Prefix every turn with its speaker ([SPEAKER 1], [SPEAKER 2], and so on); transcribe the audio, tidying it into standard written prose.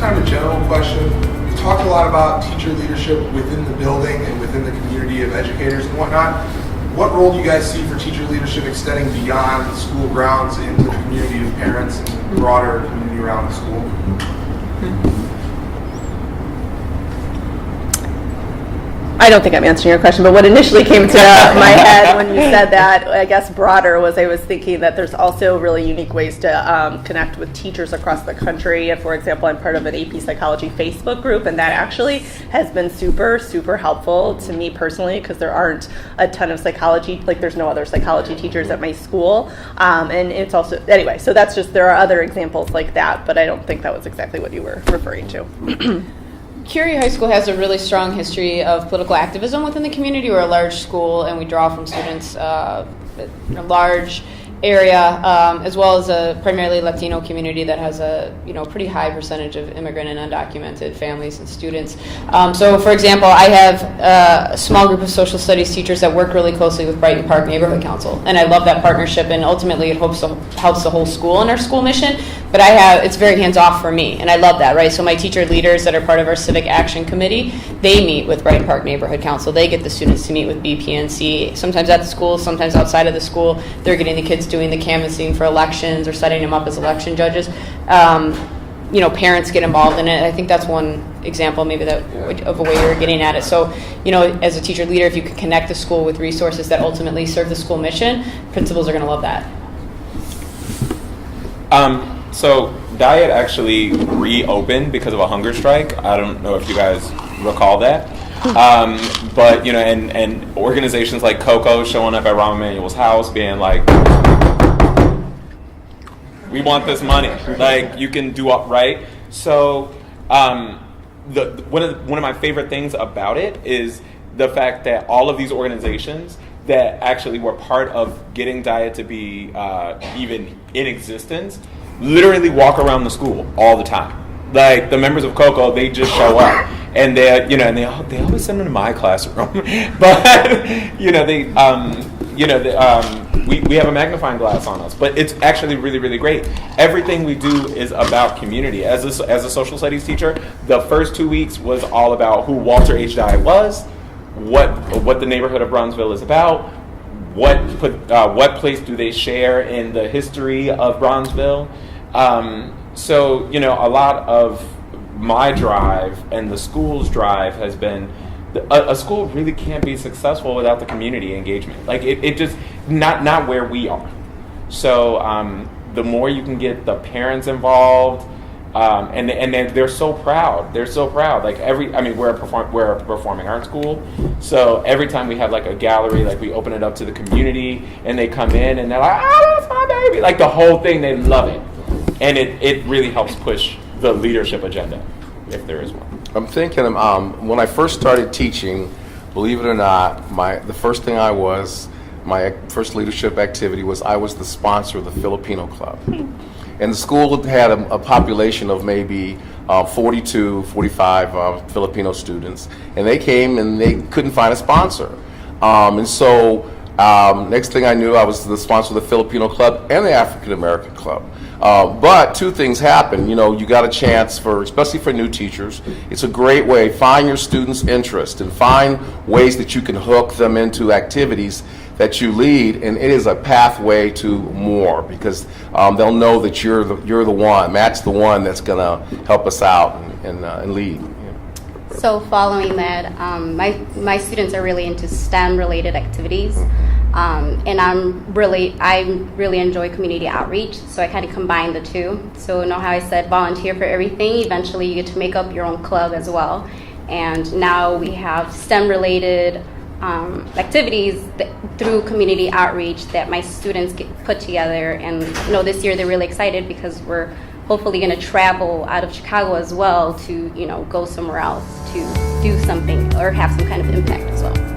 [SPEAKER 1] kind of a general question. You talked a lot about teacher leadership within the building and within the community of educators and whatnot. What role do you guys see for teacher leadership extending beyond the school grounds into the community of parents and the broader community around the school?
[SPEAKER 2] I don't think I'm answering your question, but what initially came to my head when you said that, I guess broader, was I was thinking that there's also really unique ways to connect with teachers across the country. And for example, I'm part of an AP Psychology Facebook group, and that actually has been super, super helpful to me personally, because there aren't a ton of psychology, like there's no other psychology teachers at my school. And it's also, anyway, so that's just, there are other examples like that, but I don't think that was exactly what you were referring to.
[SPEAKER 3] Curie High School has a really strong history of political activism within the community. We're a large school, and we draw from students in a large area, as well as a primarily Latino community that has a pretty high percentage of immigrant and undocumented families and students. So, for example, I have a small group of social studies teachers that work really closely with Brighton Park Neighborhood Council, and I love that partnership. And ultimately, it helps the whole school in our school mission. But it's very hands-off for me, and I love that, right? So my teacher leaders that are part of our Civic Action Committee, they meet with Brighton Park Neighborhood Council. They get the students to meet with BPNC, sometimes at the school, sometimes outside of the school. They're getting the kids doing the canvassing for elections or setting them up as election judges. Parents get involved in it. I think that's one example maybe of a way you're getting at it. So, as a teacher leader, if you can connect the school with resources that ultimately serve the school mission, principals are going to love that.
[SPEAKER 4] So Diet actually reopened because of a hunger strike. I don't know if you guys recall that. But, and organizations like Coco showing up at Rahm Emanuel's house being like, we want this money. Like, you can do up right. So one of my favorite things about it is the fact that all of these organizations that actually were part of getting Diet to be even in existence literally walk around the school all the time. Like, the members of Coco, they just show up, and they always send them to my classroom. But we have a magnifying glass on us, but it's actually really, really great. Everything we do is about community. As a social studies teacher, the first 2 weeks was all about who Walter H. Dye was, what the neighborhood of Bronzeville is about, what place do they share in the history of Bronzeville. So, a lot of my drive and the school's drive has been, a school really can't be successful without the community engagement. Like, it just, not where we are. So, the more you can get the parents involved, and they're so proud. They're so proud. Like, we're a performing arts school, so every time we have like a gallery, like we open it up to the community, and they come in and they're like, "Oh, that's my baby!" Like, the whole thing, they love it, and it really helps push the leadership agenda, if there is one.
[SPEAKER 5] I'm thinking, when I first started teaching, believe it or not, my first leadership activity was I was the sponsor of the Filipino Club. And the school had a population of maybe 42, 45 Filipino students. And they came and they couldn't find a sponsor. And so next thing I knew, I was the sponsor of the Filipino Club and the African American Club. But two things happened. You got a chance especially for new teachers, it's a great way, find your students' interest and find ways that you can hook them into activities that you lead, and it is a pathway to more, because they'll know that you're the one, Matt's the one that's going to help us out and lead.
[SPEAKER 6] So following that, my students are really into STEM related activities, and I really enjoy community outreach, so I kind of combine the two. So how I said volunteer for everything, eventually you get to make up your own club as well. And now we have STEM related activities through community outreach that my students get put together. And this year they're really excited because we're hopefully going to travel out of Chicago as well to go somewhere else to do something or have some kind of impact as well.